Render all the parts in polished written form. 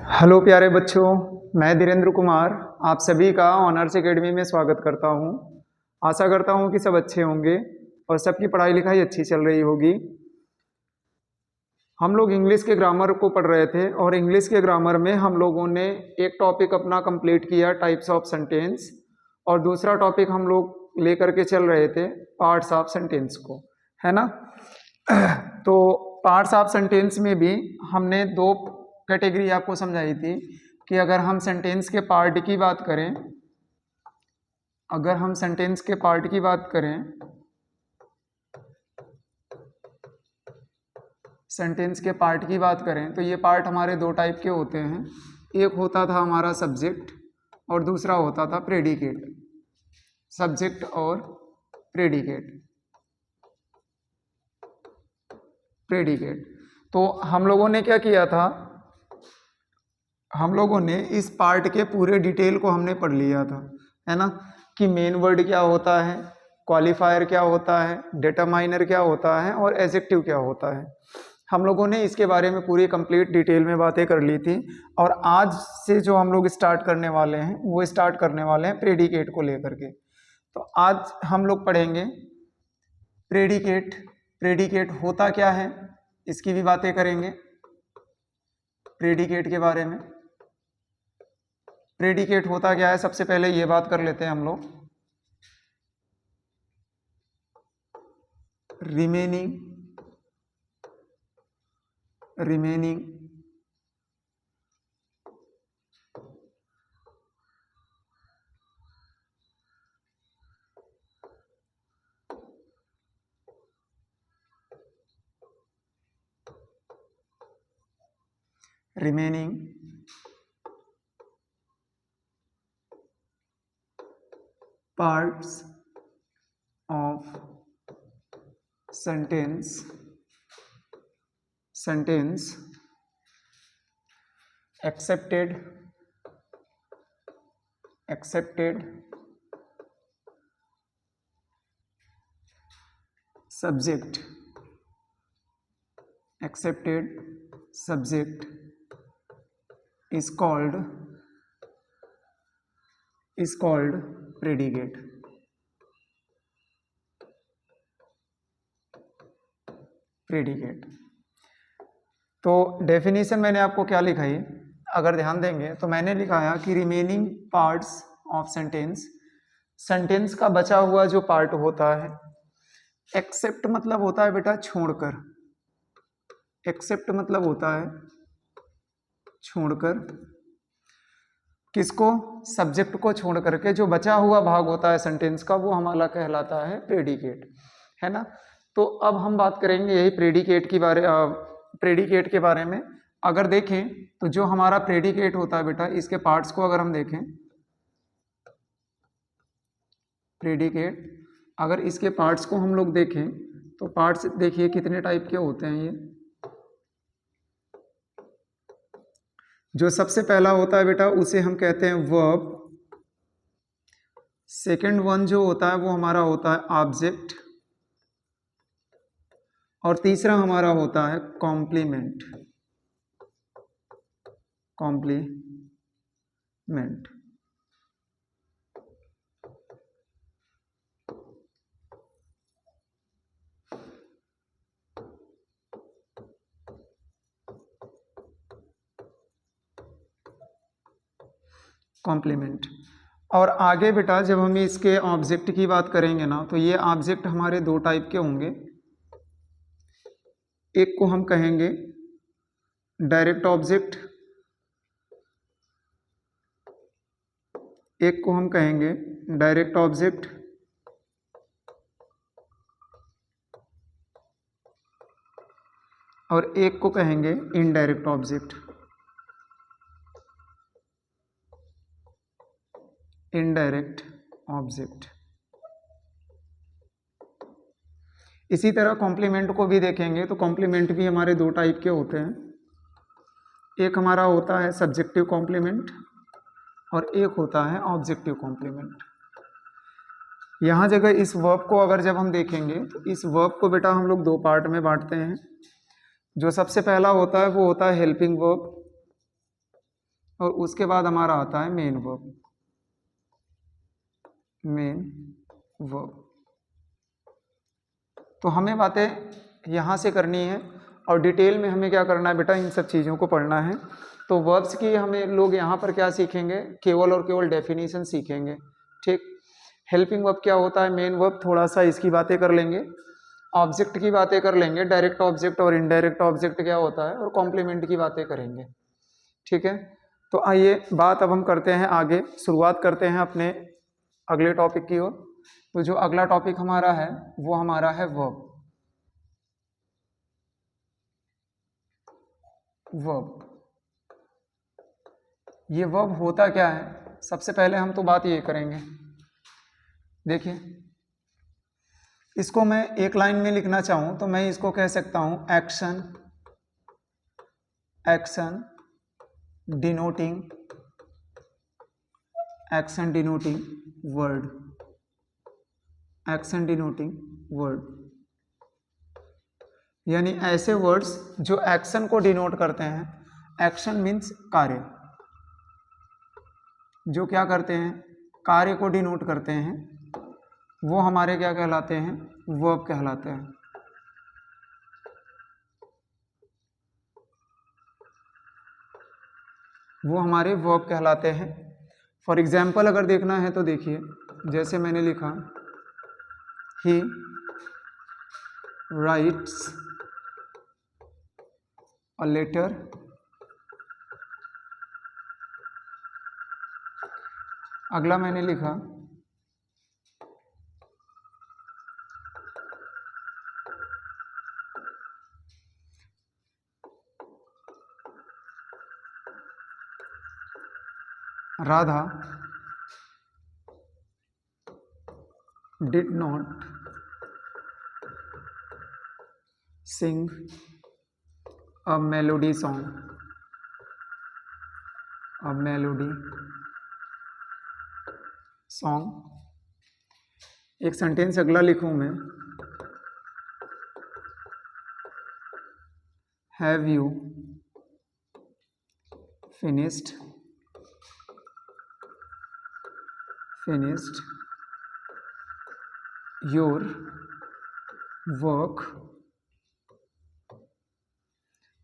Hello प्यारे बच्चों, मैं धीरेन्द्र कुमार आप सभी का ऑनर्स एकेडमी में स्वागत करता हूं। आशा करता हूं कि सब अच्छे होंगे और सबकी पढ़ाई लिखाई अच्छी चल रही होगी। हम लोग इंग्लिश के ग्रामर को पढ़ रहे थे और इंग्लिश के ग्रामर में हम लोगों ने एक टॉपिक अपना कंप्लीट किया, टाइप्स ऑफ सेंटेंस, और दूसरा टॉपिक हम लोग लेकर के चल रहे थे पार्ट्स ऑफ सेंटेंस को, है ना। तो पार्ट्स ऑफ सेंटेंस में भी हमने दो कैटेगरी आपको समझाई थी कि अगर हम सेंटेंस के पार्ट की बात करें, अगर हम सेंटेंस के पार्ट की बात करें, सेंटेंस के पार्ट की बात करें तो ये पार्ट हमारे दो टाइप के होते हैं। एक होता था हमारा सब्जेक्ट और दूसरा होता था प्रेडिकेट। सब्जेक्ट और प्रेडिकेट। प्रेडिकेट तो हम लोगों ने क्या किया था, हम लोगों ने इस पार्ट के पूरे डिटेल को हमने पढ़ लिया था, है ना, कि मेन वर्ड क्या होता है, क्वालिफायर क्या होता है, डिटरमाइनर क्या होता है और एडजेक्टिव क्या होता है। हम लोगों ने इसके बारे में पूरी कंप्लीट डिटेल में बातें कर ली थी। और आज से जो हम लोग स्टार्ट करने वाले हैं वो स्टार्ट करने वाले हैं प्रेडिकेट को लेकर के। तो आज हम लोग पढ़ेंगे प्रेडिकेट। प्रेडिकेट होता क्या है इसकी भी बातें करेंगे, प्रेडिकेट के बारे में। प्रेडिकेट होता क्या है सबसे पहले ये बात कर लेते हैं हम लोग। Remaining remaining remaining parts of sentence accepted subject is called predicate। Predicate तो डेफिनेशन मैंने आपको क्या लिखाई, अगर ध्यान देंगे तो मैंने लिखा है कि रिमेनिंग पार्ट्स ऑफ सेंटेंस का बचा हुआ जो पार्ट होता है। एक्सेप्ट मतलब होता है बेटा छोड़कर, एक्सेप्ट मतलब होता है छोड़कर, किसको, सब्जेक्ट को छोड़ करके जो बचा हुआ भाग होता है सेंटेंस का वो हमारा कहलाता है प्रेडिकेट, है ना। तो अब हम बात करेंगे यही प्रेडिकेट के बारे में। अगर देखें तो जो हमारा प्रेडिकेट होता है बेटा, इसके पार्ट्स को अगर हम देखें, प्रेडिकेट अगर इसके पार्ट्स को हम लोग देखें तो पार्ट्स देखिए कितने टाइप के होते हैं। ये जो सबसे पहला होता है बेटा उसे हम कहते हैं वर्ब। सेकंड वन जो होता है वो हमारा होता है ऑब्जेक्ट और तीसरा हमारा होता है कॉम्प्लीमेंट। कॉम्प्लीमेंट और आगे बेटा जब हम इसके ऑब्जेक्ट की बात करेंगे ना तो ये ऑब्जेक्ट हमारे दो टाइप के होंगे। एक को हम कहेंगे डायरेक्ट ऑब्जेक्ट, एक को हम कहेंगे डायरेक्ट ऑब्जेक्ट और एक को कहेंगे इनडायरेक्ट ऑब्जेक्ट। Indirect object. इसी तरह कॉम्प्लीमेंट को भी देखेंगे तो कॉम्प्लीमेंट भी हमारे दो टाइप के होते हैं। एक हमारा होता है सब्जेक्टिव कॉम्प्लीमेंट और एक होता है ऑब्जेक्टिव कॉम्प्लीमेंट। यहाँ जगह इस वर्ब को अगर जब हम देखेंगे तो इस वर्ब को बेटा हम लोग दो पार्ट में बांटते हैं। जो सबसे पहला होता है वो होता है हेल्पिंग वर्ब और उसके बाद हमारा आता है मेन वर्ब। Main verb. तो हमें बातें यहाँ से करनी है और डिटेल में हमें क्या करना है बेटा, इन सब चीज़ों को पढ़ना है। तो वर्ब्स की हमें लोग यहाँ पर क्या सीखेंगे, केवल और केवल डेफिनेशन सीखेंगे। ठीक, हेल्पिंग वर्ब क्या होता है, मेन वर्ब, थोड़ा सा इसकी बातें कर लेंगे, ऑब्जेक्ट की बातें कर लेंगे, डायरेक्ट ऑब्जेक्ट और इनडायरेक्ट ऑब्जेक्ट क्या होता है, और कॉम्प्लीमेंट की बातें करेंगे। ठीक है, तो आइए बात अब हम करते हैं आगे, शुरुआत करते हैं अपने अगले टॉपिक की ओर। तो जो अगला टॉपिक हमारा है वो हमारा है वर्ब। वर्ब, ये वर्ब होता क्या है, सबसे पहले हम तो बात ये करेंगे। देखिए, इसको मैं एक लाइन में लिखना चाहूं तो मैं इसको कह सकता हूं action, action denoting, action denoting word, action denoting word, यानी ऐसे वर्ड्स जो एक्शन को डिनोट करते हैं। एक्शन मीन्स कार्य, जो क्या करते हैं, कार्य को डिनोट करते हैं, वो हमारे क्या कहलाते हैं, वर्ब कहलाते हैं। वो हमारे वर्ब कहलाते हैं। फॉर एग्जाम्पल अगर देखना है तो देखिए, जैसे मैंने लिखा ही राइट्स अ लेटर, अगला मैंने लिखा Radha did not sing a melody song, a melody song. एक सेंटेंस अगला लिखूं मैं, have you finished your work.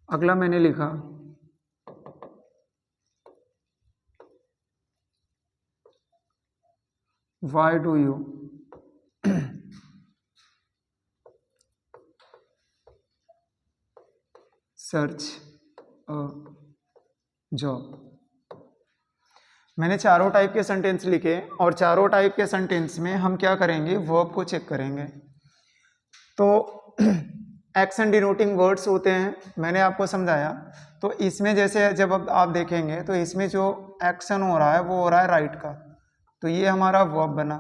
अगला मैंने लिखा why do you search a job. मैंने चारों टाइप के सेंटेंस लिखे और चारों टाइप के सेंटेंस में हम क्या करेंगे, वर्ब को चेक करेंगे। तो एक्शन डिनोटिंग वर्ड्स होते हैं, मैंने आपको समझाया। तो इसमें जैसे जब अब आप देखेंगे तो इसमें जो एक्शन हो रहा है वो हो रहा है राइट का, तो ये हमारा वर्ब बना।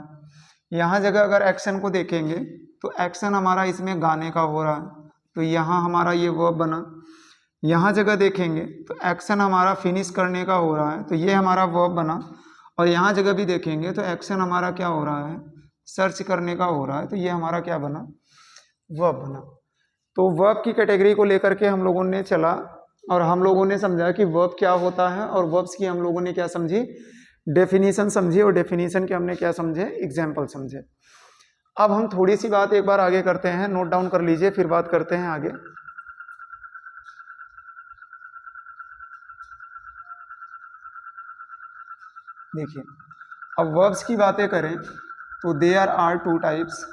यहाँ जगह अगर एक्शन को देखेंगे तो एक्शन हमारा इसमें गाने का हो रहा है, तो यहाँ हमारा ये वर्ब बना। यहाँ जगह देखेंगे तो एक्शन हमारा फिनिश करने का हो रहा है, तो ये हमारा वर्ब बना। और यहाँ जगह भी देखेंगे तो एक्शन हमारा क्या हो रहा है, सर्च करने का हो रहा है, तो ये हमारा क्या बना, वर्ब बना। तो वर्ब की कैटेगरी को लेकर के हम लोगों ने चला और हम लोगों ने समझा कि वर्ब क्या होता है, और वर्ब्स की हम लोगों ने क्या समझी, डेफिनेशन समझी, और डेफिनेशन के हमने क्या समझे, एग्जाम्पल समझे। अब हम थोड़ी सी बात एक बार आगे करते हैं, नोट डाउन कर लीजिए, फिर बात करते हैं आगे। देखिए, अब वर्ब्स की बातें करें तो देयर आर टू टाइप्स,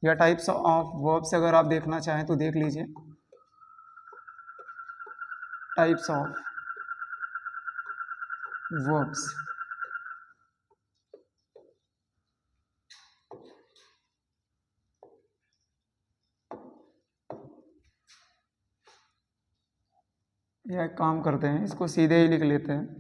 या टाइप्स ऑफ वर्ब्स अगर आप देखना चाहें तो देख लीजिए। टाइप्स ऑफ वर्ब्स, या एक काम करते हैं, इसको सीधे ही लिख लेते हैं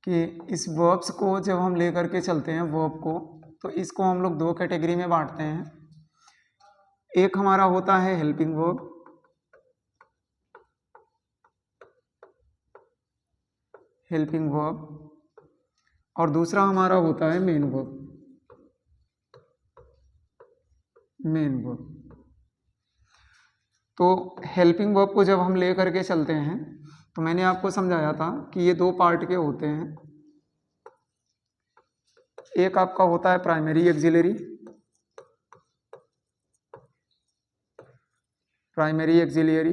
कि इस वर्ब्स को जब हम लेकर के चलते हैं वर्ब को, तो इसको हम लोग दो कैटेगरी में बांटते हैं। एक हमारा होता है हेल्पिंग वर्ब, हेल्पिंग वर्ब, और दूसरा हमारा होता है मेन वर्ब, मेन वर्ब। तो हेल्पिंग वर्ब को जब हम ले करके चलते हैं तो मैंने आपको समझाया था कि ये दो पार्ट के होते हैं। एक आपका होता है प्राइमरी एक्सिलरी, प्राइमरी एक्सिलरी,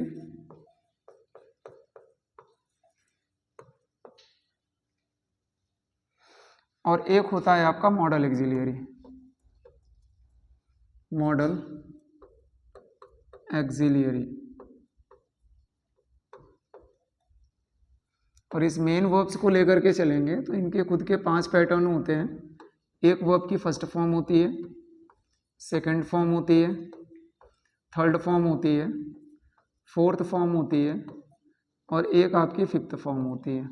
और एक होता है आपका मॉडल एक्सिलरी, मॉडल एक्सिलरी। और इस मेन वर्ब्स को लेकर के चलेंगे तो इनके खुद के 5 पैटर्न होते हैं। एक वर्ब की फर्स्ट फॉर्म होती है, सेकंड फॉर्म होती है, थर्ड फॉर्म होती है, फोर्थ फॉर्म होती है, और एक आपकी फिफ्थ फॉर्म होती है।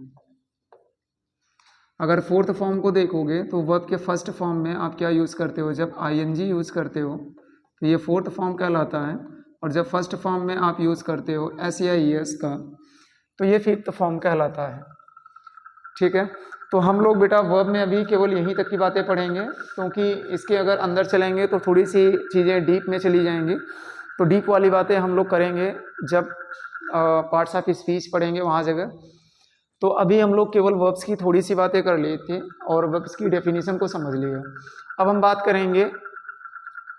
अगर फोर्थ फॉर्म को देखोगे तो वर्ब के फर्स्ट फॉर्म में आप क्या यूज़ करते हो, जब आईएनजी यूज़ करते हो तो ये फोर्थ फॉर्म कहलाता है, और जब फर्स्ट फॉर्म में आप यूज़ करते हो एस या ई एस का तो ये फिफ्थ फॉर्म कहलाता है। ठीक है, तो हम लोग बेटा वर्ब में अभी केवल यहीं तक की बातें पढ़ेंगे, क्योंकि इसके अगर अंदर चलेंगे तो थोड़ी सी चीज़ें डीप में चली जाएंगी। तो डीप वाली बातें हम लोग करेंगे जब पार्ट्स ऑफ स्पीच पढ़ेंगे वहाँ जगह। तो अभी हम लोग केवल वर्ब्स की थोड़ी सी बातें कर लिए थे और वर्ब्स की डेफिनेशन को समझ लिया। अब हम बात करेंगे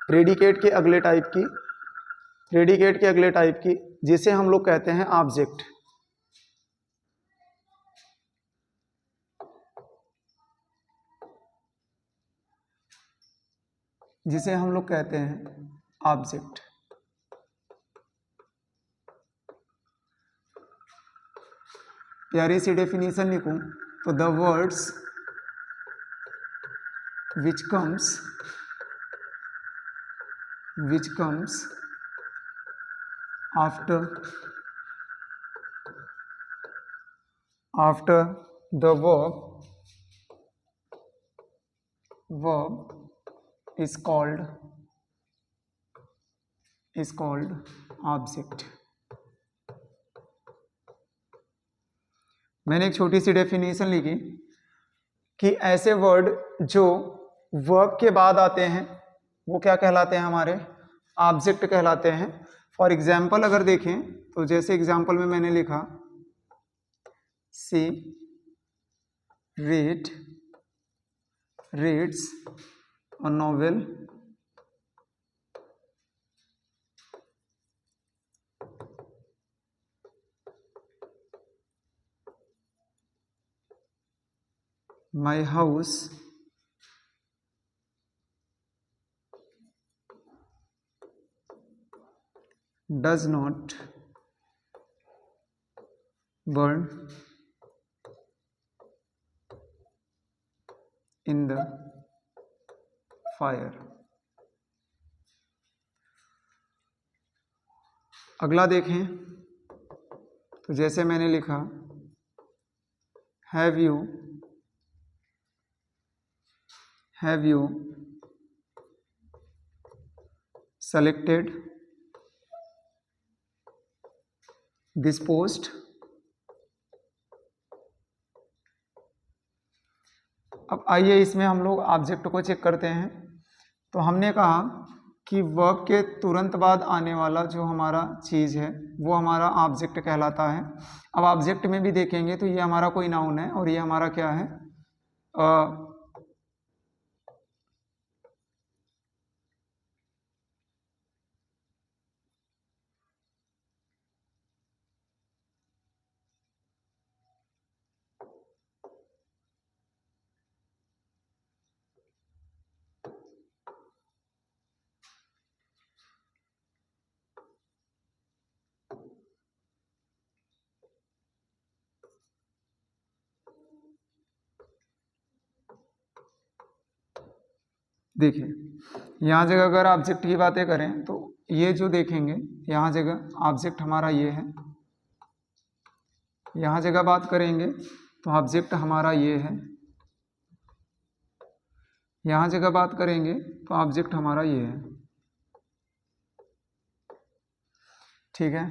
प्रेडिकेट के अगले टाइप की, प्रेडिकेट के अगले टाइप की, जिसे हम लोग कहते हैं ऑब्जेक्ट। जिसे हम लोग कहते हैं ऑब्जेक्ट। प्यारी सी डेफिनेशन लिखूं तो the words which comes after the verb is called object। मैंने एक छोटी सी डेफिनेशन लिखी कि ऐसे वर्ड जो वर्ब के बाद आते हैं वो क्या कहलाते हैं, हमारे ऑब्जेक्ट कहलाते हैं। फॉर एग्जाम्पल अगर देखें तो जैसे एग्जाम्पल में मैंने लिखा she reads a novel my house does not burn in the fire। अगला देखें तो जैसे मैंने लिखा have you selected this post। अब आइए इसमें हम लोग ऑब्जेक्ट को चेक करते हैं। तो हमने कहा कि वर्ब के तुरंत बाद आने वाला जो हमारा चीज़ है वो हमारा ऑब्जेक्ट कहलाता है। अब ऑब्जेक्ट में भी देखेंगे तो ये हमारा कोई नाउन है और ये हमारा क्या है, देखिए यहाँ जगह अगर ऑब्जेक्ट की बातें करें तो ये जो देखेंगे यहाँ जगह ऑब्जेक्ट हमारा ये है, यहाँ जगह बात करेंगे तो ऑब्जेक्ट हमारा ये है, यहाँ जगह बात करेंगे तो ऑब्जेक्ट हमारा ये है। ठीक है,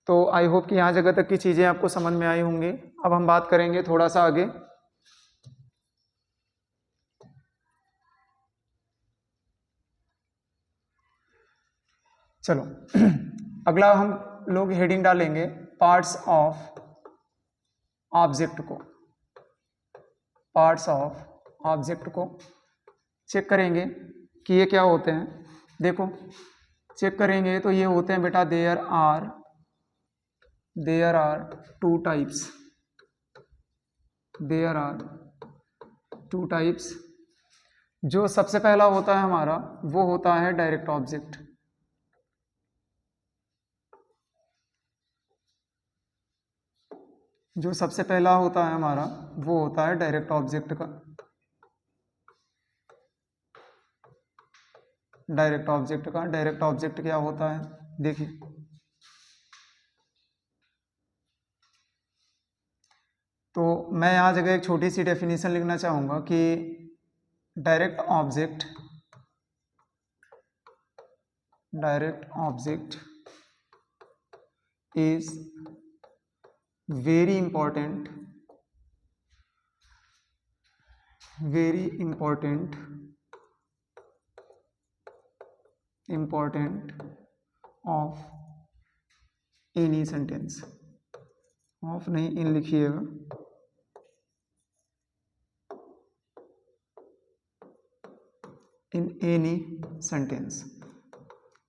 तो आई होप कि यहाँ जगह तक की चीज़ें आपको समझ में आई होंगी। अब हम बात करेंगे थोड़ा सा आगे। चलो अगला हम लोग हेडिंग डालेंगे पार्ट्स ऑफ ऑब्जेक्ट को, पार्ट्स ऑफ ऑब्जेक्ट को चेक करेंगे कि ये क्या होते हैं। देखो चेक करेंगे तो ये होते हैं बेटा there are two types, there are two types. जो सबसे पहला होता है हमारा वो होता है डायरेक्ट ऑब्जेक्ट, जो सबसे पहला होता है हमारा वो होता है डायरेक्ट ऑब्जेक्ट का, डायरेक्ट ऑब्जेक्ट का। डायरेक्ट ऑब्जेक्ट क्या होता है देखिए, तो मैं यहाँ जगह एक छोटी सी डेफिनेशन लिखना चाहूँगा कि direct object is very important of any sentence, of नहीं इन लिखिएगा, इन एनी सेंटेंस।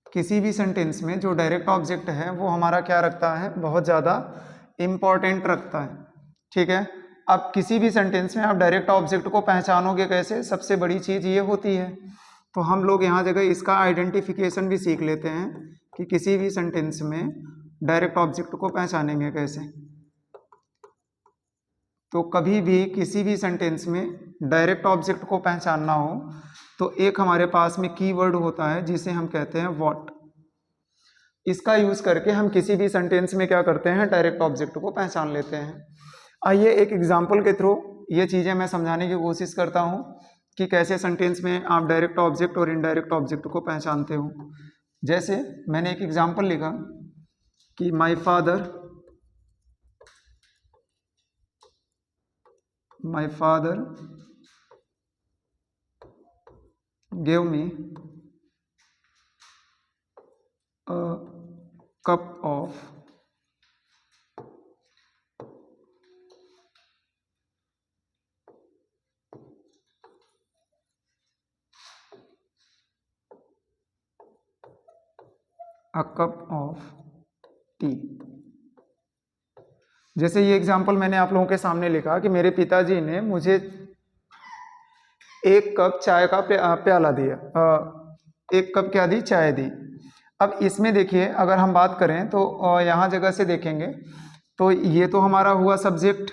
किसी भी सेंटेंस में जो डायरेक्ट ऑब्जेक्ट है वो हमारा क्या रखता है, बहुत ज़्यादा इम्पॉर्टेंट रखता है। ठीक है, अब किसी भी सेंटेंस में आप डायरेक्ट ऑब्जेक्ट को पहचानोगे कैसे, सबसे बड़ी चीज़ ये होती है। तो हम लोग यहाँ जगह इसका आइडेंटिफिकेशन भी सीख लेते हैं कि किसी भी सेंटेंस में डायरेक्ट ऑब्जेक्ट को पहचानेंगे कैसे। तो कभी भी किसी भी सेंटेंस में डायरेक्ट ऑब्जेक्ट को पहचानना हो तो एक हमारे पास में कीवर्ड होता है जिसे हम कहते हैं व्हाट। इसका यूज करके हम किसी भी सेंटेंस में क्या करते हैं, डायरेक्ट ऑब्जेक्ट को पहचान लेते हैं। आइए एक एग्जांपल के थ्रू ये चीज़ें मैं समझाने की कोशिश करता हूँ कि कैसे सेंटेंस में आप डायरेक्ट ऑब्जेक्ट और इनडायरेक्ट ऑब्जेक्ट को पहचानते हो। जैसे मैंने एक एग्जांपल लिखा कि my father gave me a cup of T. जैसे ये एग्जांपल मैंने आप लोगों के सामने लिखा कि मेरे पिताजी ने मुझे एक कप चाय का प्याला दिया, एक कप क्या दी, चाय दी। अब इसमें देखिए अगर हम बात करें तो यहाँ जगह से देखेंगे तो ये तो हमारा हुआ सब्जेक्ट,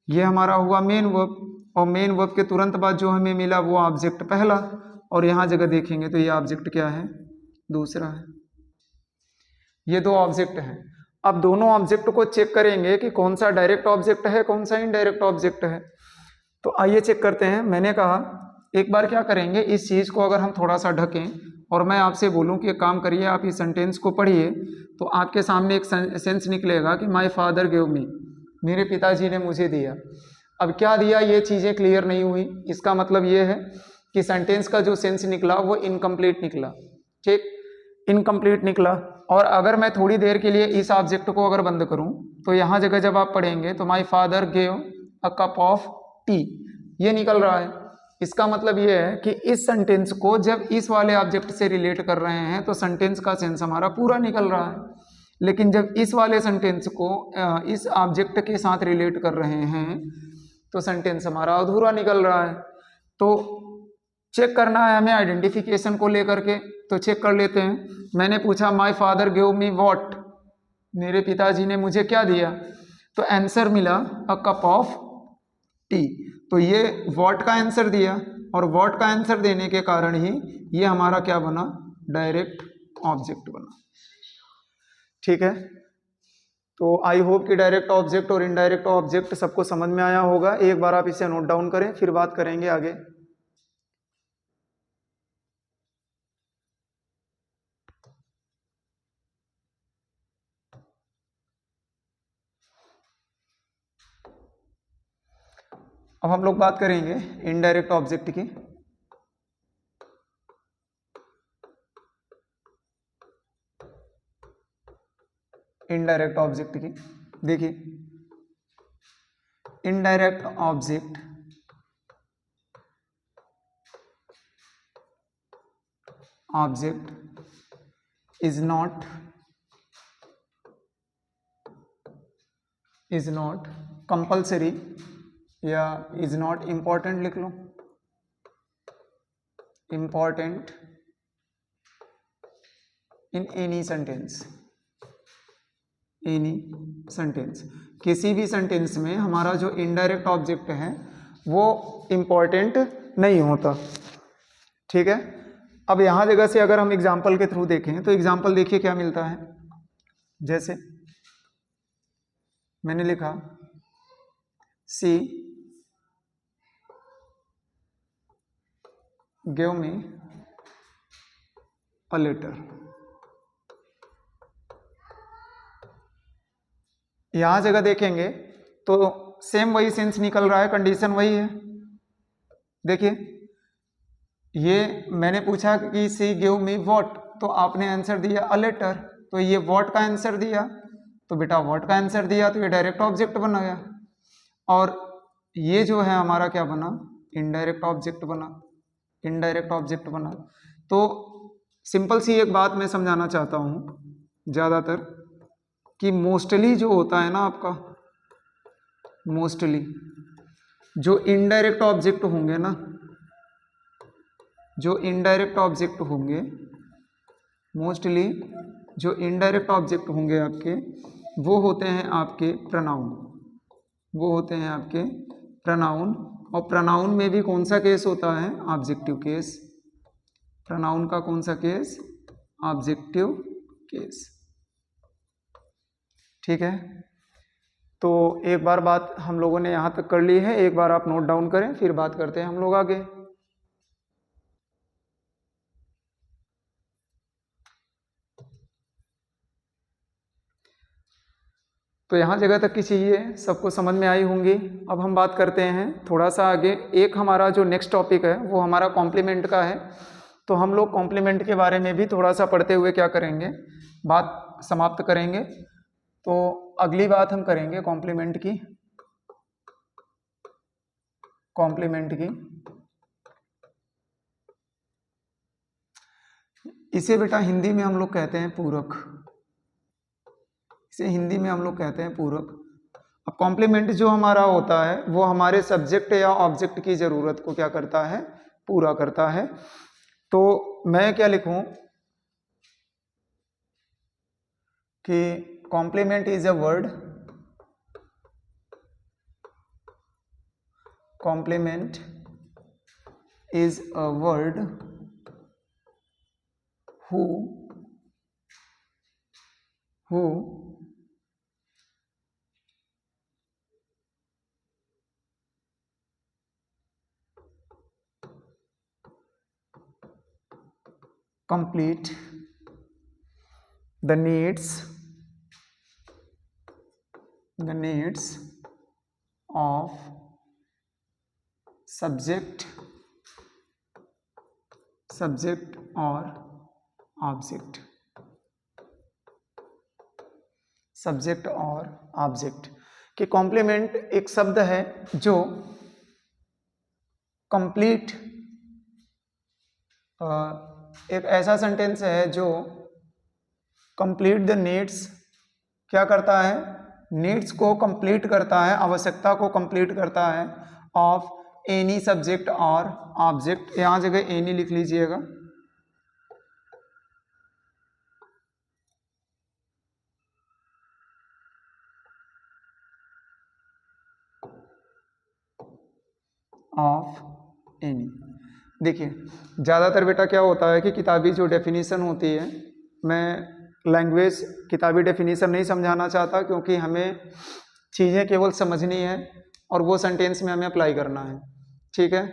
ये हमारा हुआ मेन वर्ब, और मेन वर्ब के तुरंत बाद जो हमें मिला वो ऑब्जेक्ट पहला, और यहाँ जगह देखेंगे तो ये ऑब्जेक्ट क्या है, दूसरा है। ये दो ऑब्जेक्ट हैं। अब दोनों ऑब्जेक्ट को चेक करेंगे कि कौन सा डायरेक्ट ऑब्जेक्ट है, कौन सा इनडायरेक्ट ऑब्जेक्ट है। तो आइए चेक करते हैं। मैंने कहा एक बार क्या करेंगे, इस चीज़ को अगर हम थोड़ा सा ढकें और मैं आपसे बोलूं कि एक काम करिए, आप इस सेंटेंस को पढ़िए, तो आपके सामने एक सेंस निकलेगा कि माय फादर गिव मी, मेरे पिताजी ने मुझे दिया। अब क्या दिया ये चीज़ें क्लियर नहीं हुई, इसका मतलब ये है कि सेंटेंस का जो सेंस निकला वो इनकम्प्लीट निकला। ठीक, इनकम्प्लीट निकला। और अगर मैं थोड़ी देर के लिए इस ऑब्जेक्ट को अगर बंद करूं तो यहाँ जगह जब आप पढ़ेंगे तो my father give a cup of T, ये निकल रहा है। इसका मतलब ये है कि इस सेंटेंस को जब इस वाले ऑब्जेक्ट से रिलेट कर रहे हैं तो सेंटेंस का सेंस हमारा पूरा निकल रहा है, लेकिन जब इस वाले सेंटेंस को इस ऑब्जेक्ट के साथ रिलेट कर रहे हैं तो सेंटेंस हमारा अधूरा निकल रहा है। तो चेक करना है हमें आइडेंटिफिकेशन को लेकर के, तो चेक कर लेते हैं। मैंने पूछा my father give me what, मेरे पिताजी ने मुझे क्या दिया, तो आंसर मिला अ कप ऑफ टी। तो ये व्हाट का आंसर दिया, और व्हाट का आंसर देने के कारण ही ये हमारा क्या बना, डायरेक्ट ऑब्जेक्ट बना। ठीक है, तो आई होप कि डायरेक्ट ऑब्जेक्ट और इनडायरेक्ट ऑब्जेक्ट सबको समझ में आया होगा। एक बार आप इसे नोट डाउन करें, फिर बात करेंगे आगे। अब हम लोग बात करेंगे इनडायरेक्ट ऑब्जेक्ट की। इनडायरेक्ट ऑब्जेक्ट की। देखिए indirect object is not compulsory या इज नॉट इम्पॉर्टेंट, लिख लो इम्पॉर्टेंट इन एनी सेंटेंस। किसी भी सेंटेंस में हमारा जो इनडायरेक्ट ऑब्जेक्ट है वो इम्पॉर्टेंट नहीं होता। ठीक है, अब यहाँ जगह से अगर हम एग्जाम्पल के थ्रू देखें तो एग्जाम्पल देखिए क्या मिलता है। जैसे मैंने लिखा सी गिव मी अ लेटर। यहां जगह देखेंगे तो सेम वही सेंस निकल रहा है, कंडीशन वही है। देखिए ये मैंने पूछा कि सी गिव मी व्हाट, तो आपने आंसर दिया अ लेटर, तो ये व्हाट का आंसर दिया, तो बेटा व्हाट का आंसर दिया तो ये डायरेक्ट ऑब्जेक्ट बन गया। और ये जो है हमारा क्या बना, इनडायरेक्ट ऑब्जेक्ट बना। तो सिंपल सी एक बात मैं समझाना चाहता हूं ज़्यादातर, कि मोस्टली जो होता है ना आपका, मोस्टली जो इनडायरेक्ट ऑब्जेक्ट होंगे ना, मोस्टली जो इनडायरेक्ट ऑब्जेक्ट होंगे आपके, वो होते हैं आपके प्रोनाउन। और प्रोनाउन में भी कौन सा केस होता है, ऑब्जेक्टिव केस। प्रोनाउन का कौन सा केस, ऑब्जेक्टिव केस। ठीक है, तो एक बार बात हम लोगों ने यहाँ तक कर ली है, एक बार आप नोट डाउन करें, फिर बात करते हैं हम लोग आगे। तो यहाँ जगह तक की चीज़ें सबको समझ में आई होंगी। अब हम बात करते हैं थोड़ा सा आगे। एक हमारा जो नेक्स्ट टॉपिक है वो हमारा कॉम्प्लीमेंट का है, तो हम लोग कॉम्प्लीमेंट के बारे में भी थोड़ा सा पढ़ते हुए क्या करेंगे, बात समाप्त करेंगे। तो अगली बात हम करेंगे कॉम्प्लीमेंट की। इसे बेटा हिंदी में हम लोग कहते हैं पूरक। अब कॉम्प्लीमेंट जो हमारा होता है वो हमारे सब्जेक्ट या ऑब्जेक्ट की ज़रूरत को क्या करता है, पूरा करता है। तो मैं क्या लिखूं कि complement is a word, who complete the needs of subject or object. कि कॉम्प्लीमेंट एक शब्द है जो कंप्लीट, एक ऐसा सेंटेंस है जो कंप्लीट द नीड्स, क्या करता है, नीड्स को कंप्लीट करता है, आवश्यकता को कंप्लीट करता है, ऑफ एनी सब्जेक्ट और ऑब्जेक्ट। यहाँ जगह एनी लिख लीजिएगा। Of any. देखिए ज़्यादातर बेटा क्या होता है कि किताबी जो डेफिनीशन होती है, मैं लैंग्वेज किताबी डेफिनीशन नहीं समझाना चाहता, क्योंकि हमें चीज़ें केवल समझनी है और वो सेंटेंस में हमें अप्लाई करना है। ठीक है,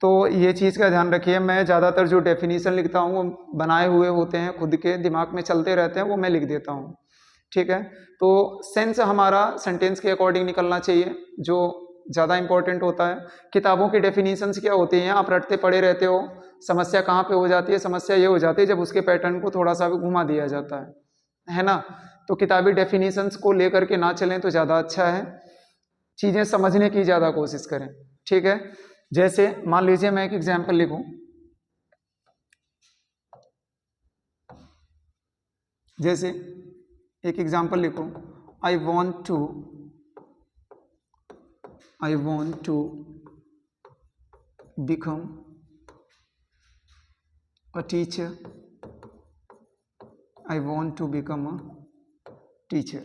तो ये चीज़ का ध्यान रखिए। मैं ज़्यादातर जो डेफिनीशन लिखता हूँ वो बनाए हुए होते हैं, खुद के दिमाग में चलते रहते हैं, वो मैं लिख देता हूँ। ठीक है, तो सेंस हमारा सेंटेंस के अकॉर्डिंग निकलना चाहिए, जो ज़्यादा इंपॉर्टेंट होता है। किताबों की डेफिनीशंस क्या होती हैं, आप रटते पड़े रहते हो, समस्या कहाँ पे हो जाती है, समस्या ये हो जाती है जब उसके पैटर्न को थोड़ा सा भी घुमा दिया जाता है। है ना। तो किताबी डेफिनेशंस को लेकर के ना चलें तो ज़्यादा अच्छा है, चीज़ें समझने की ज़्यादा कोशिश करें, ठीक है। जैसे मान लीजिए मैं एक एग्जाम्पल लिखूं, जैसे एक एग्जाम्पल लिखो, I want to become a teacher, I want to become a teacher,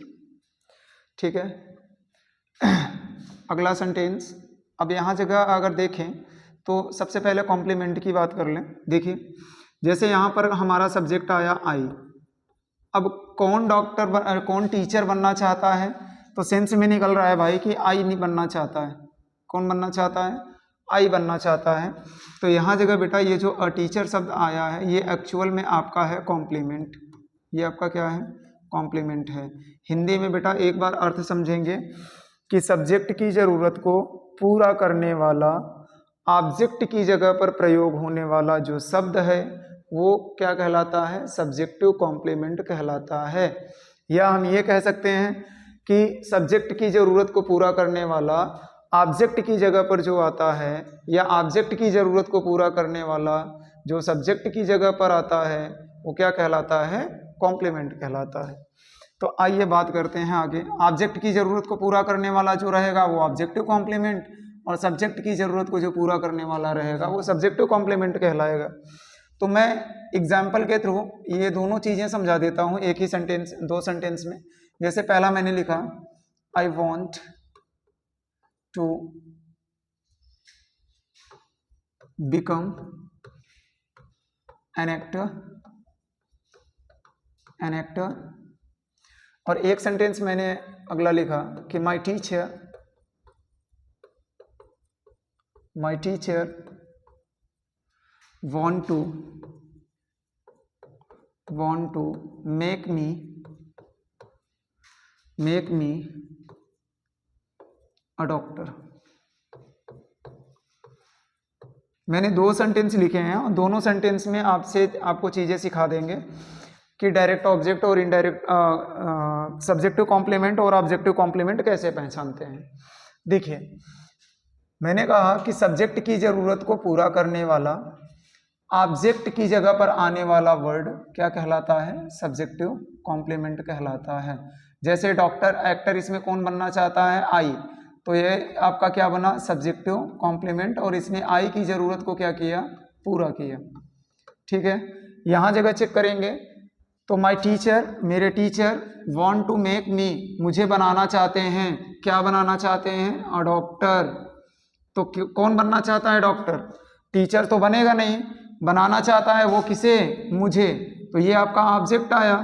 ठीक है। अगला सेंटेंस, अब यहाँ जगह अगर देखें तो सबसे पहले कॉम्प्लीमेंट की बात कर लें। देखिए जैसे यहाँ पर हमारा सब्जेक्ट आया आई, अब कौन टीचर बनना चाहता है, तो सेंस में निकल रहा है भाई कि आई नहीं बनना चाहता है। कौन बनना चाहता है? आई बनना चाहता है। तो यहाँ जगह बेटा ये जो अ टीचर शब्द आया है ये एक्चुअल में आपका है कॉम्प्लीमेंट, ये आपका क्या है? कॉम्प्लीमेंट है। हिंदी में बेटा एक बार अर्थ समझेंगे कि सब्जेक्ट की ज़रूरत को पूरा करने वाला ऑब्जेक्ट की जगह पर प्रयोग होने वाला जो शब्द है वो क्या कहलाता है? सब्जेक्टिव कॉम्प्लीमेंट कहलाता है। या हम ये कह सकते हैं कि सब्जेक्ट की ज़रूरत को पूरा करने वाला ऑब्जेक्ट की जगह पर जो आता है, या ऑब्जेक्ट की ज़रूरत को पूरा करने वाला जो सब्जेक्ट की जगह पर आता है वो क्या कहलाता है? कॉम्प्लीमेंट कहलाता है। तो आइए बात करते हैं आगे। ऑब्जेक्ट की ज़रूरत को पूरा करने वाला जो रहेगा वो ऑब्जेक्टिव कॉम्प्लीमेंट, और सब्जेक्ट की ज़रूरत को जो पूरा करने वाला रहेगा वो सब्जेक्टिव कॉम्प्लीमेंट कहलाएगा। तो मैं एग्जाम्पल के थ्रू ये दोनों चीज़ें समझा देता हूँ एक ही सेंटेंस, दो सेंटेंस में। जैसे पहला मैंने लिखा, I want to become an actor, और एक सेंटेंस मैंने अगला लिखा कि my teacher want to make me a doctor। मैंने दो सेंटेंस लिखे हैं और दोनों सेंटेंस में आपको चीज़ें सिखा देंगे कि डायरेक्ट ऑब्जेक्ट और इनडायरेक्ट सब्जेक्टिव कॉम्प्लीमेंट और ऑब्जेक्टिव कॉम्प्लीमेंट कैसे पहचानते हैं। देखिए मैंने कहा कि सब्जेक्ट की ज़रूरत को पूरा करने वाला ऑब्जेक्ट की जगह पर आने वाला वर्ड क्या कहलाता है? सब्जेक्टिव कॉम्प्लीमेंट कहलाता है। जैसे डॉक्टर, एक्टर, इसमें कौन बनना चाहता है? आई, तो ये आपका क्या बना? सब्जेक्टिव कॉम्प्लीमेंट, और इसने आई की ज़रूरत को क्या किया? पूरा किया, ठीक है। यहाँ जगह चेक करेंगे तो माई टीचर, मेरे teacher, want to make me, मुझे बनाना चाहते हैं, क्या बनाना चाहते हैं? A doctor. तो कौन बनना चाहता है? डॉक्टर। टीचर तो बनेगा नहीं, बनाना चाहता है वो किसे? मुझे। तो ये आपका ऑब्जेक्ट आया,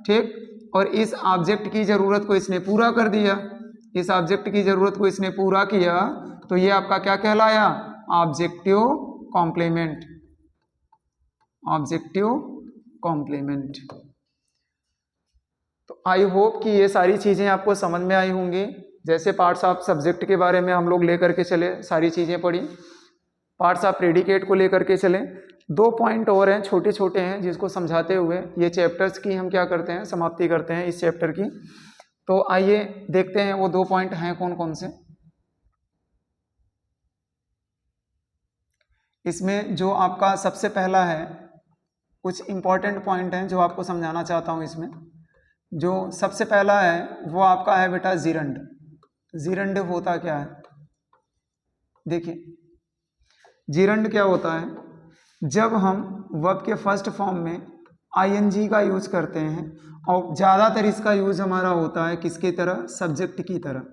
ठीक। और इस ऑब्जेक्ट की ज़रूरत को इसने पूरा कर दिया, इस ऑब्जेक्ट की ज़रूरत को इसने पूरा किया, तो ये आपका क्या कहलाया? Objective complement, objective complement. तो आई होप कि ये सारी चीज़ें आपको समझ में आई होंगी। जैसे पार्ट्स ऑफ सब्जेक्ट के बारे में हम लोग लेकर के चले, सारी चीज़ें पढ़ी, पार्ट्स ऑफ प्रेडिकेट को लेकर के चले। दो पॉइंट और हैं, छोटे छोटे हैं, जिसको समझाते हुए ये चैप्टर्स की हम क्या करते हैं? समाप्ति करते हैं इस चैप्टर की। तो आइए देखते हैं वो दो पॉइंट हैं कौन कौन से। इसमें जो आपका सबसे पहला है, कुछ इंपॉर्टेंट पॉइंट हैं जो आपको समझाना चाहता हूँ इसमें। जो सबसे पहला है वो आपका है बेटा जीरंड। जीरंड होता क्या है? देखिए जीरंड क्या होता है? जब हम वर्ब के फर्स्ट फॉर्म में आईएनजी का यूज करते हैं, और ज़्यादातर इसका यूज हमारा होता है किसकी तरह? सब्जेक्ट की तरह।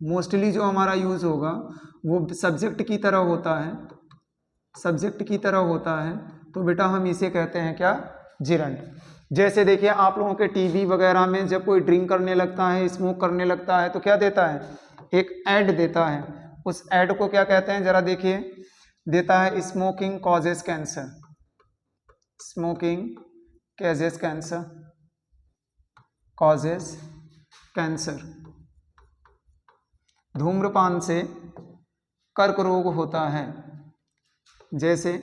मोस्टली जो हमारा यूज होगा वो सब्जेक्ट की तरह होता है, सब्जेक्ट की तरह होता है। तो बेटा हम इसे कहते हैं क्या? जिरंड। जैसे देखिए आप लोगों के टीवी वगैरह में जब कोई ड्रिंक करने लगता है, स्मोक करने लगता है, तो क्या देता है? एक ऐड देता है। उस ऐड को क्या कहते हैं? जरा देखिए, देता है smoking causes cancer, smoking causes cancer, causes cancer. धूम्रपान से कर्क रोग होता है। जैसे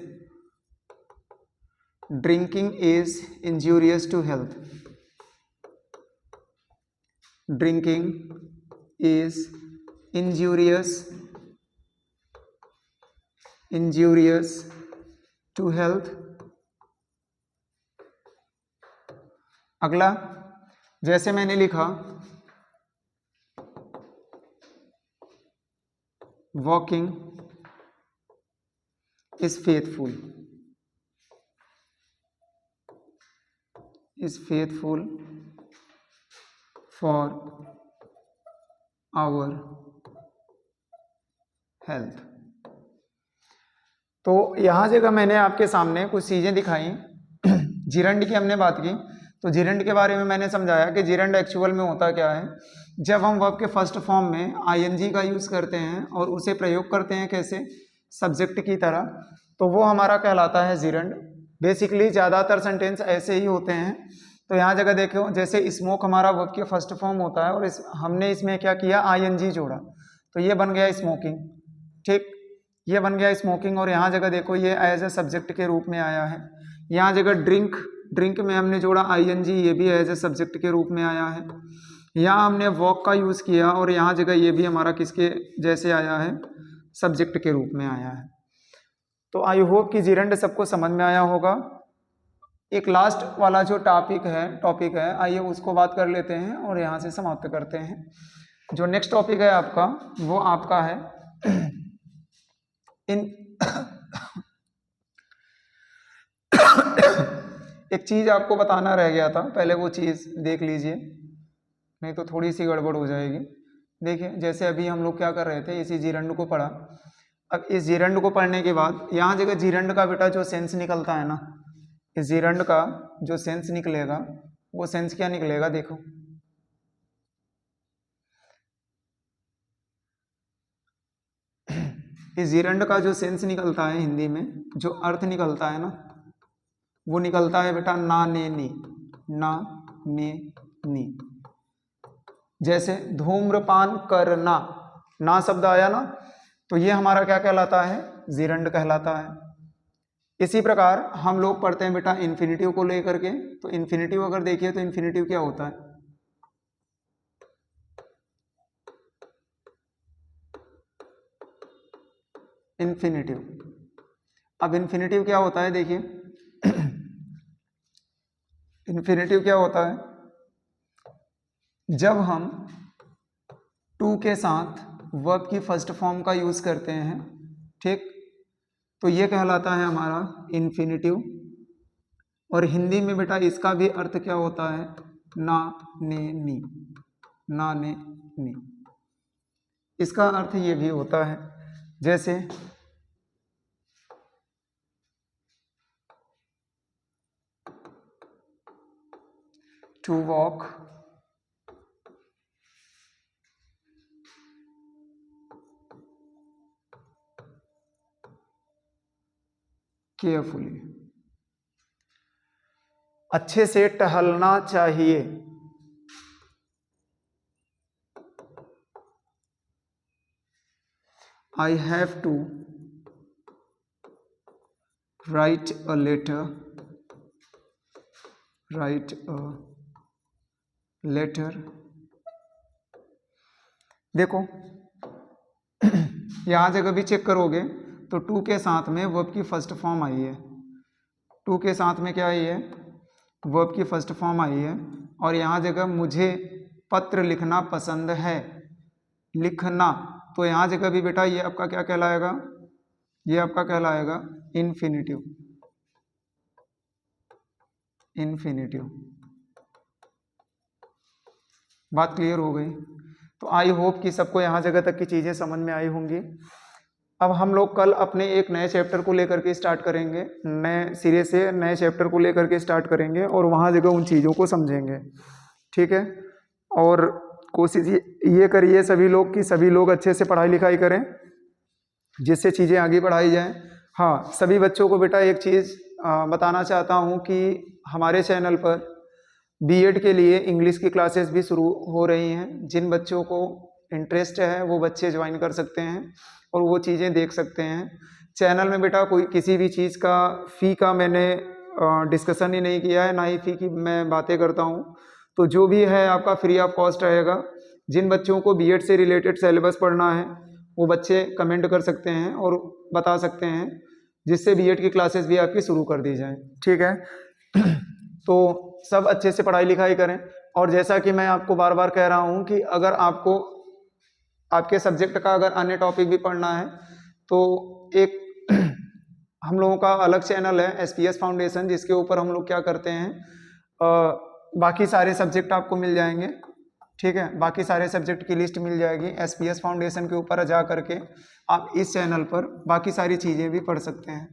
drinking is injurious to health, drinking is injurious to health. अगला, जैसे मैंने लिखा walking is faithful for our health. तो यहाँ जगह मैंने आपके सामने कुछ चीज़ें दिखाई। जिरंड की हमने बात की, तो जिरंड के बारे में मैंने समझाया कि जिरंड एक्चुअल में होता क्या है। जब हम वर्ब के फर्स्ट फॉर्म में आईएनजी का यूज़ करते हैं और उसे प्रयोग करते हैं कैसे, सब्जेक्ट की तरह, तो वो हमारा कहलाता है जिरंड। बेसिकली ज़्यादातर सेंटेंस ऐसे ही होते हैं। तो यहाँ जगह देखो, जैसे स्मोक हमारा वर्ब के फर्स्ट फॉर्म होता है और हमने इसमें क्या किया, आईएनजी जोड़ा, तो ये बन गया स्मोकिंग। ठीक, ये बन गया स्मोकिंग। और यहाँ जगह देखो ये एज ए सब्जेक्ट के रूप में आया है। यहाँ जगह ड्रिंक में हमने जोड़ा आईएनजी, ये भी एज ए सब्जेक्ट के रूप में आया है। यहाँ हमने वॉक का यूज़ किया और यहाँ जगह ये भी हमारा किसके जैसे आया है, सब्जेक्ट के रूप में आया है। तो आई होप कि जिरंड सबको समझ में आया होगा। एक लास्ट वाला जो टॉपिक है, आइए उसको बात कर लेते हैं और यहाँ से समाप्त करते हैं। जो नेक्स्ट टॉपिक है आपका, वो आपका है एक चीज़ आपको बताना रह गया था, पहले वो चीज़ देख लीजिए, नहीं तो थोड़ी सी गड़बड़ हो जाएगी। देखिए, जैसे अभी हम लोग क्या कर रहे थे, इसी जिरंड को पढ़ा। अब इस जिरंड को पढ़ने के बाद यहाँ जगह जिरंड का बेटा जो सेंस निकलता है ना, इस जिरंड का जो सेंस निकलेगा, वो सेंस क्या निकलेगा, देखो इस जिरंड का जो सेंस निकलता है हिंदी में, जो अर्थ निकलता है ना, वो निकलता है बेटा ना ने नी, ना ने नी। जैसे धूम्रपान करना, ना शब्द आया ना, तो ये हमारा क्या कहलाता है, जिरंड कहलाता है। इसी प्रकार हम लोग पढ़ते हैं बेटा इन्फिनिटिव को लेकर के। तो इन्फिनिटिव अगर देखिए तो इन्फिनिटिव क्या होता है, इन्फिनिटिव। अब इन्फिनिटिव क्या होता है, देखिए इन्फिनिटिव क्या होता है, जब हम टू के साथ वर्ब की फर्स्ट फॉर्म का यूज करते हैं, ठीक, तो ये कहलाता है हमारा इन्फिनिटिव। और हिंदी में बेटा इसका भी अर्थ क्या होता है, ना ने नी, ना ने नी। इसका अर्थ ये भी होता है, जैसे टू वॉक, केयरफुली, अच्छे से टहलना चाहिए। I have to write a letter, देखो यहाँ जगह भी चेक करोगे तो टू के साथ में वर्ब की फर्स्ट फॉर्म आई है। टू के साथ में क्या आई है, वर्ब की फर्स्ट फॉर्म आई है। और यहाँ जगह मुझे पत्र लिखना पसंद है, लिखना, तो यहाँ जगह भी बेटा ये आपका क्या कहलाएगा, ये आपका कहलाएगा इन्फिनिटिव, इन्फिनिटिव। बात क्लियर हो गई। तो आई होप कि सबको यहाँ जगह तक की चीज़ें समझ में आई होंगी। अब हम लोग कल अपने एक नए चैप्टर को लेकर के स्टार्ट करेंगे, नए सिरे से नए चैप्टर को लेकर के स्टार्ट करेंगे और वहाँ जगह उन चीज़ों को समझेंगे, ठीक है। और कोशिश ये करिए सभी लोग कि सभी लोग अच्छे से पढ़ाई लिखाई करें, जिससे चीज़ें आगे बढ़ाई जाएं। हाँ, सभी बच्चों को बेटा एक चीज़ बताना चाहता हूँ कि हमारे चैनल पर बीएड के लिए इंग्लिश की क्लासेस भी शुरू हो रही हैं। जिन बच्चों को इंटरेस्ट है वो बच्चे ज्वाइन कर सकते हैं और वो चीज़ें देख सकते हैं। चैनल में बेटा कोई किसी भी चीज़ का फ़ी का मैंने डिस्कशन ही नहीं किया है, ना ही फ़ी की मैं बातें करता हूँ। तो जो भी है आपका फ्री ऑफ कॉस्ट रहेगा। जिन बच्चों को बीएड से रिलेटेड सिलेबस पढ़ना है वो बच्चे कमेंट कर सकते हैं और बता सकते हैं, जिससे बीएड की क्लासेस भी आपकी शुरू कर दी जाए। ठीक है। तो सब अच्छे से पढ़ाई लिखाई करें। और जैसा कि मैं आपको बार बार कह रहा हूँ कि अगर आपको आपके सब्जेक्ट का अगर अन्य टॉपिक भी पढ़ना है तो एक हम लोगों का अलग चैनल है एसपीएस फाउंडेशन, जिसके ऊपर हम लोग क्या करते हैं, बाकी सारे सब्जेक्ट आपको मिल जाएंगे। ठीक है, बाकी सारे सब्जेक्ट की लिस्ट मिल जाएगी एसपीएस फाउंडेशन के ऊपर जा करके। आप इस चैनल पर बाकी सारी चीज़ें भी पढ़ सकते हैं।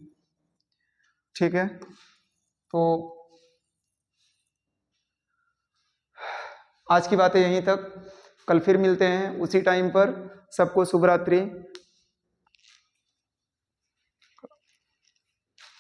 ठीक है, तो आज की बातें यहीं तक। कल फिर मिलते हैं उसी टाइम पर। सबको शुभ रात्रि।